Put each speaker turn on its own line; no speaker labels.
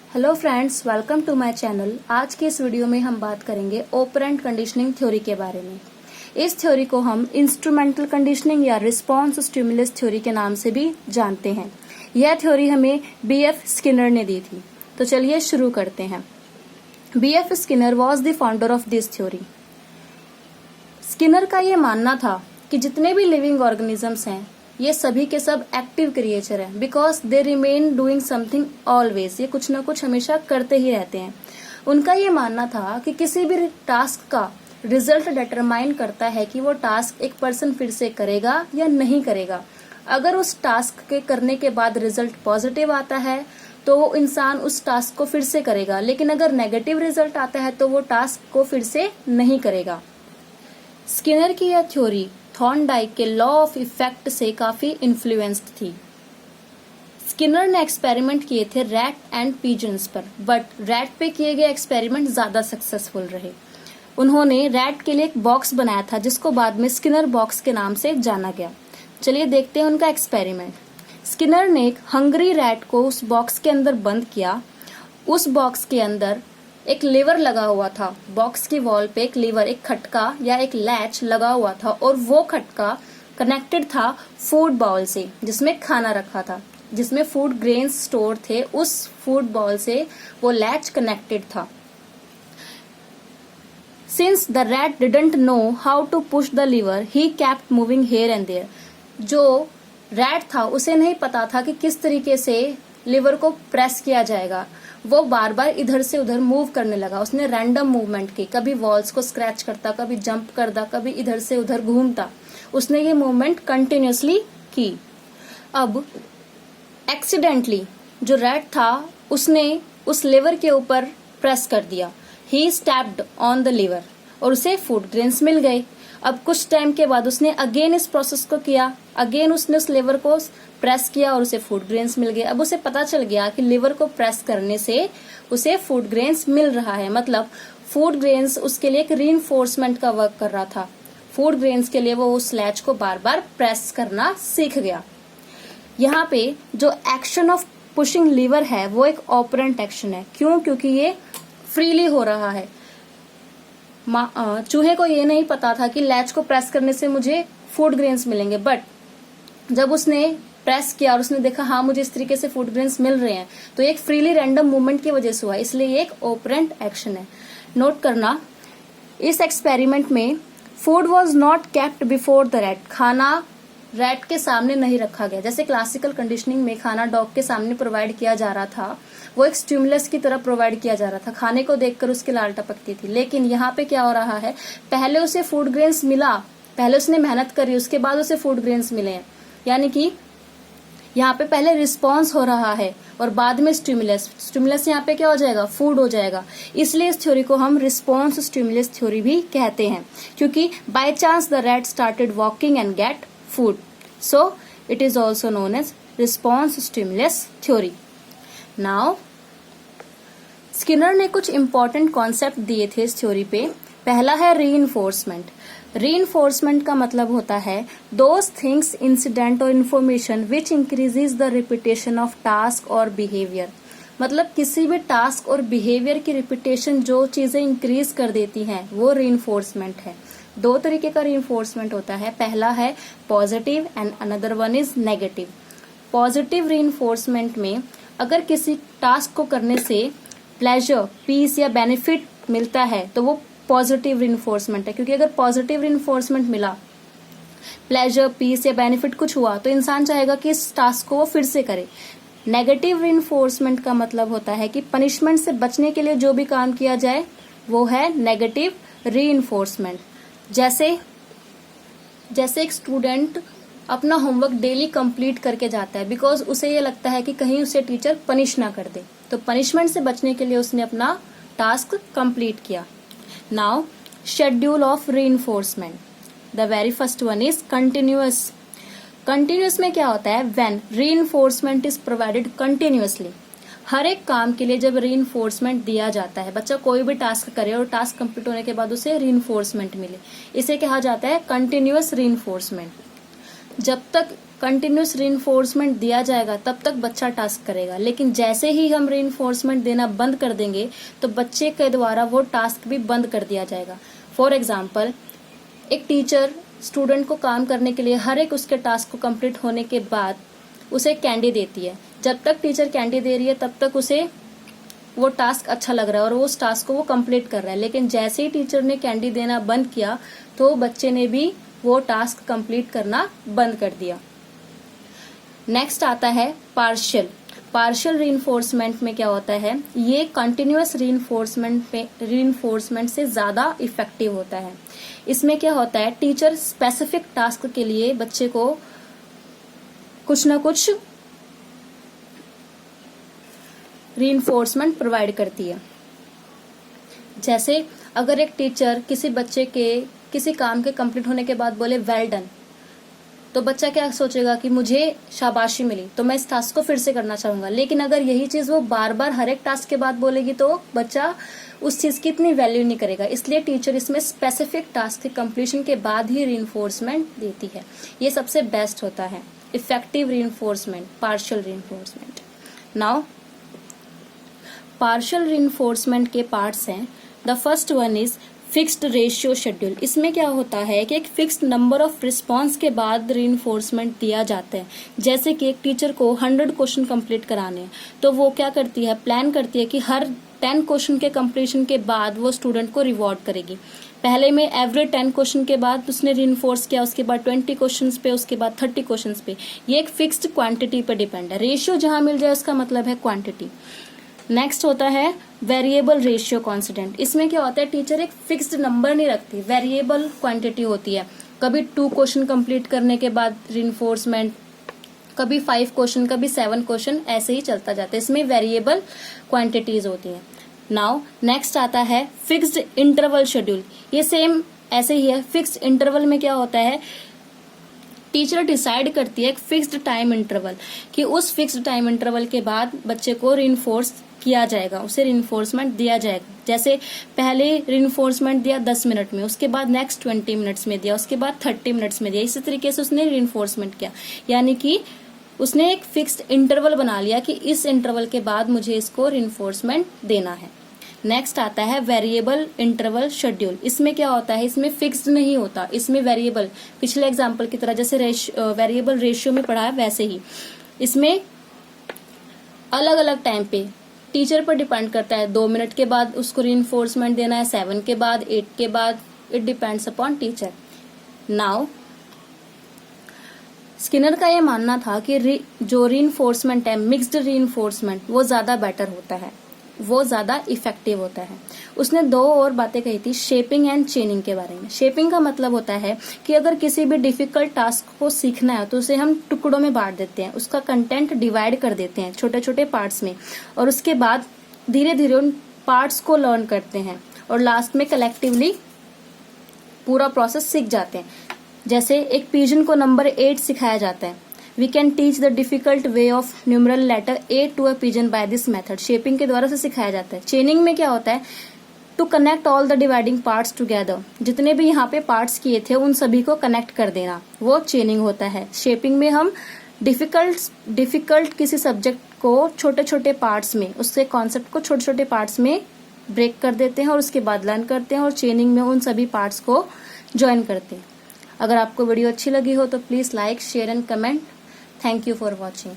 Hello friends, welcome to my channel. आज के इस वीडियो में हम बात करेंगे ऑपरेंट कंडीशनिंग थ्योरी के बारे में। इस थ्योरी को हम इंस्ट्रूमेंटल कंडीशनिंग या रिस्पॉन्स स्टिमुलस थ्योरी के नाम से भी जानते हैं। यह थ्योरी हमें बीएफ स्किनर ने दी थी। तो चलिए शुरू करते हैं। BF Skinner was the founder of this theory. Skinner का ये मानना था कि जितने भी लिविंग ऑर्गेनिजम्स हैं ये सभी के सब एक्टिव क्रिएचर हैं, because they remain doing something always. ये कुछ ना कुछ हमेशा करते ही रहते हैं। उनका ये मानना था कि किसी भी टास्क का रिजल्ट डिटरमाइन करता है कि वो टास्क एक पर्सन फिर से करेगा या नहीं करेगा। अगर उस टास्क के करने के बाद रिजल्ट पॉजिटिव आता है तो वो इंसान उस टास्क को फिर से करेगा, लेकिन अगर नेगेटिव रिजल्ट आता है तो वो टास्क को फिर से नहीं करेगा। स्किनर की यह थ्योरी थॉर्नडाइक के लॉ ऑफ इफेक्ट से काफी इन्फ्लुएंस्ड थी। स्किनर ने एक्सपेरिमेंट किए थे रैट एंड पिजन्स पर, बट रैट पे किए गए एक्सपेरिमेंट ज्यादा सक्सेसफुल रहे। उन्होंने रैट के लिए एक बॉक्स बनाया था जिसको बाद में स्किनर बॉक्स के नाम से जाना गया। चलिए देखते हैं उनका एक्सपेरिमेंट। स्किनर ने एक हंग्री रैट को उस बॉक्स के अंदर बंद किया। उस बॉक्स के अंदर एक लीवर लगा हुआ था। बॉक्स की वॉल पे एक लीवर, एक खटका या एक लैच लगा हुआ था और वो खटका कनेक्टेड था फूड बाउल से जिसमें खाना रखा था, जिसमें फूड ग्रेन्स स्टोर थे। उस फूड बाउल से वो लैच कनेक्टेड था। Since the rat didn't know how to push the lever, he kept moving here and there. जो रैट था उसे नहीं पता था कि किस तरीके से लीवर को प्रेस किया जाएगा। वो बार बार इधर से उधर मूव करने लगा। उसने रैंडम मूवमेंट की, कभी वॉल्स को स्क्रैच करता, कभी जंप करता, कभी इधर से उधर घूमता। उसने ये मूवमेंट कंटिन्यूअसली की। अब एक्सीडेंटली जो रैट था उसने उस लीवर के ऊपर प्रेस कर दिया। ही स्टैप्ड ऑन द लीवर और उसे फूड ग्रेन्स मिल गए। अब कुछ टाइम के बाद उसने अगेन इस प्रोसेस को किया। अगेन उसने उस लीवर को प्रेस किया और उसे फूड ग्रेन्स मिल गए। अब उसे पता चल गया कि लीवर को प्रेस करने से उसे फूड ग्रेन्स मिल रहा है, मतलब फूड ग्रेन्स उसके लिए एक रीइंफोर्समेंट का वर्क कर रहा था। फूड ग्रेन्स के लिए वो उस लैच को बार बार प्रेस करना सीख गया। यहाँ पे जो एक्शन ऑफ पुशिंग लीवर है वो एक ऑपरेंट एक्शन है। क्यों? क्योंकि ये फ्रीली हो रहा है। चूहे को ये नहीं पता था कि लैच को प्रेस करने से मुझे फूड ग्रेन्स मिलेंगे, बट जब उसने प्रेस किया और उसने देखा हाँ मुझे इस तरीके से फूड ग्रेन्स मिल रहे हैं, तो एक फ्रीली रैंडम मूवमेंट की वजह से हुआ, इसलिए ये एक ऑपरेंट एक्शन है। नोट करना, इस एक्सपेरिमेंट में food was not kept before the rat. खाना रैट के सामने नहीं रखा गया। जैसे क्लासिकल कंडीशनिंग में खाना डॉग के सामने प्रोवाइड किया जा रहा था, वो एक स्टिमुलस की तरह प्रोवाइड किया जा रहा था। खाने को देखकर उसकी लाल टपकती थी। लेकिन यहाँ पे क्या हो रहा है, पहले उसे फूड ग्रेन्स मिला, पहले उसने मेहनत करी, उसके बाद उसे फूड ग्रेन्स मिले हैं। यानी कि यहाँ पे पहले रिस्पॉन्स हो रहा है और बाद में स्टिमुलस। स्टिमुलस यहाँ पे क्या हो जाएगा, फूड हो जाएगा। इसलिए इस थ्योरी को हम रिस्पॉन्स स्टिमुलस थ्योरी भी कहते हैं, क्योंकि by chance the rat started walking and get food, so it is also known as response stimulus theory. Now Skinner ने कुछ इंपॉर्टेंट कॉन्सेप्ट दिए थे इस थ्योरी पे। पहला है रीइंफोर्समेंट। रीइंफोर्समेंट का मतलब होता है दोज थिंग्स, इंसिडेंट और information which increases the repetition of task और बिहेवियर। मतलब किसी भी टास्क और बिहेवियर की रिपीटेशन जो चीजें इंक्रीज कर देती हैं वो रीइंफोर्समेंट है। दो तरीके का रीइंफोर्समेंट होता है, पहला है positive and another one is negative. Positive reinforcement में अगर किसी टास्क को करने से प्लेजर, पीस या बेनिफिट मिलता है तो वो पॉजिटिव रीइंफोर्समेंट है, क्योंकि अगर पॉजिटिव रीइंफोर्समेंट मिला, प्लेजर, पीस या बेनिफिट कुछ हुआ, तो इंसान चाहेगा कि इस टास्क को वो फिर से करे। नेगेटिव रीइंफोर्समेंट का मतलब होता है कि पनिशमेंट से बचने के लिए जो भी काम किया जाए वो है नेगेटिव रीइंफोर्समेंट। जैसे एक स्टूडेंट अपना होमवर्क डेली कंप्लीट करके जाता है, बिकॉज उसे ये लगता है कि कहीं उसे टीचर पनिश ना कर दे, तो पनिशमेंट से बचने के लिए उसने अपना टास्क कंप्लीट किया। Now schedule of reinforcement. The very first one is continuous. Continuous में क्या होता है, when reinforcement is provided continuously. हर एक काम के लिए जब रीइंफोर्समेंट दिया जाता है, बच्चा कोई भी टास्क करे और टास्क कंप्लीट होने के बाद उसे रीइंफोर्समेंट मिले, इसे कहा जाता है कंटिन्यूअस रीइंफोर्समेंट। जब तक कंटिन्यूस रीइंफोर्समेंट दिया जाएगा तब तक बच्चा टास्क करेगा, लेकिन जैसे ही हम रीइंफोर्समेंट देना बंद कर देंगे तो बच्चे के द्वारा वो टास्क भी बंद कर दिया जाएगा। फॉर एग्जाम्पल, एक टीचर स्टूडेंट को काम करने के लिए हर एक उसके टास्क को कंप्लीट होने के बाद उसे कैंडी देती है। जब तक टीचर कैंडी दे रही है तब तक उसे वो टास्क अच्छा लग रहा है और वो उस टास्क को वो कंप्लीट कर रहा है, लेकिन जैसे ही टीचर ने कैंडी देना बंद किया तो बच्चे ने भी वो टास्क कंप्लीट करना बंद कर दिया। नेक्स्ट आता है पार्शियल रीइंफोर्समेंट में क्या होता है, ये कंटिन्यूअस रीइंफोर्समेंट से ज्यादा इफेक्टिव होता है। इसमें क्या होता है, टीचर स्पेसिफिक टास्क के लिए बच्चे को कुछ ना कुछ रीइंफोर्समेंट प्रोवाइड करती है। जैसे अगर एक टीचर किसी बच्चे के किसी काम के कंप्लीट होने के बाद बोले वेल डन, तो बच्चा क्या सोचेगा कि मुझे शाबाशी मिली तो मैं इस टास्क को फिर से करना चाहूंगा। लेकिन अगर यही चीज वो बार बार हर एक टास्क के बाद बोलेगी तो बच्चा उस चीज की इतनी वैल्यू नहीं करेगा। इसलिए टीचर इसमें स्पेसिफिक टास्क के कंप्लीशन के बाद ही रीइंफोर्समेंट देती है। ये सबसे बेस्ट होता है effective reinforcement, partial reinforcement. Now partial reinforcement के पार्ट्स हैं। The first one is fixed ratio schedule. इसमें क्या होता है कि एक फिक्स्ड नंबर ऑफ रिस्पॉन्स के बाद रीइंफोर्समेंट दिया जाता है। जैसे कि एक टीचर को 100 क्वेश्चन कंप्लीट कराने हैं तो वो क्या करती है, प्लान करती है कि हर 10 क्वेश्चन के कंप्लीशन के बाद वो स्टूडेंट को रिवॉर्ड करेगी। पहले में एवरेज 10 क्वेश्चन के बाद उसने रीइंफोर्स किया, उसके बाद 20 क्वेश्चन पे, उसके बाद 30 क्वेश्चन पे। ये एक फिक्स्ड क्वांटिटी पे डिपेंड है। रेशियो जहां मिल जाए उसका मतलब है क्वांटिटी। नेक्स्ट होता है वेरिएबल रेशियो कांस्टेंट। इसमें क्या होता है, टीचर एक फिक्स्ड नंबर नहीं रखती, वेरिएबल क्वांटिटी होती है। कभी 2 क्वेश्चन कंप्लीट करने के बाद रीइंफोर्समेंट, कभी 5 क्वेश्चन, कभी 7 क्वेश्चन, ऐसे ही चलता जाता है। इसमें वेरिएबल क्वांटिटीज होती हैं। नाउ नेक्स्ट आता है फिक्स्ड इंटरवल शेड्यूल। ये सेम ऐसे ही है। फिक्स्ड इंटरवल में क्या होता है, टीचर डिसाइड करती है एक फिक्स्ड टाइम इंटरवल कि उस फिक्स्ड टाइम इंटरवल के बाद बच्चे को रीइंफोर्स किया जाएगा, उसे रीइंफोर्समेंट दिया जाएगा। जैसे पहले रीइंफोर्समेंट दिया 10 मिनट में, उसके बाद नेक्स्ट 20 मिनट्स में दिया, उसके बाद 30 मिनट्स में दिया। इसी तरीके से उसने रीइंफोर्समेंट किया, यानी कि उसने एक फिक्स्ड इंटरवल बना लिया कि इस इंटरवल के बाद मुझे इसको रीइंफोर्समेंट देना है। नेक्स्ट आता है वेरिएबल इंटरवल शेड्यूल। इसमें क्या होता है, इसमें फिक्स्ड नहीं होता, इसमें वेरिएबल, पिछले एग्जांपल की तरह जैसे वेरिएबल रेशियो में पढ़ा है वैसे ही इसमें अलग अलग टाइम पे टीचर पर डिपेंड करता है। 2 मिनट के बाद उसको रीइंफोर्समेंट देना है, 7 के बाद, 8 के बाद, it depends upon teacher. Now Skinner का ये मानना था कि जो रीइंफोर्समेंट है, मिक्स्ड रीइंफोर्समेंट, वो ज्यादा बेटर होता है, वो ज्यादा इफेक्टिव होता है। उसने 2 और बातें कही थी शेपिंग एंड चेनिंग के बारे में। शेपिंग का मतलब होता है कि अगर किसी भी डिफिकल्ट टास्क को सीखना है तो उसे हम टुकड़ों में बांट देते हैं, उसका कंटेंट डिवाइड कर देते हैं छोटे छोटे पार्ट्स में, और उसके बाद धीरे धीरे उन पार्ट्स को लर्न करते हैं और लास्ट में कलेक्टिवली पूरा प्रोसेस सीख जाते हैं। जैसे एक पिजन को नंबर 8 सिखाया जाता है। We can teach the difficult way of numeral letter A to a pigeon by this method. Shaping के द्वारा से सिखाया जाता है। चेनिंग में क्या होता है, to connect all the dividing parts together. जितने भी यहाँ पे पार्ट्स किए थे उन सभी को कनेक्ट कर देना, वो चेनिंग होता है। शेपिंग में हम डिफिकल्ट किसी सब्जेक्ट को छोटे छोटे पार्ट्स में, उससे कॉन्सेप्ट को छोटे छोटे पार्ट्स में ब्रेक कर देते हैं और उसके बाद लर्न करते हैं, और चेनिंग में उन सभी पार्ट्स को ज्वाइन करते हैं। अगर आपको वीडियो अच्छी लगी हो तो please like, share and comment. Thank you for watching.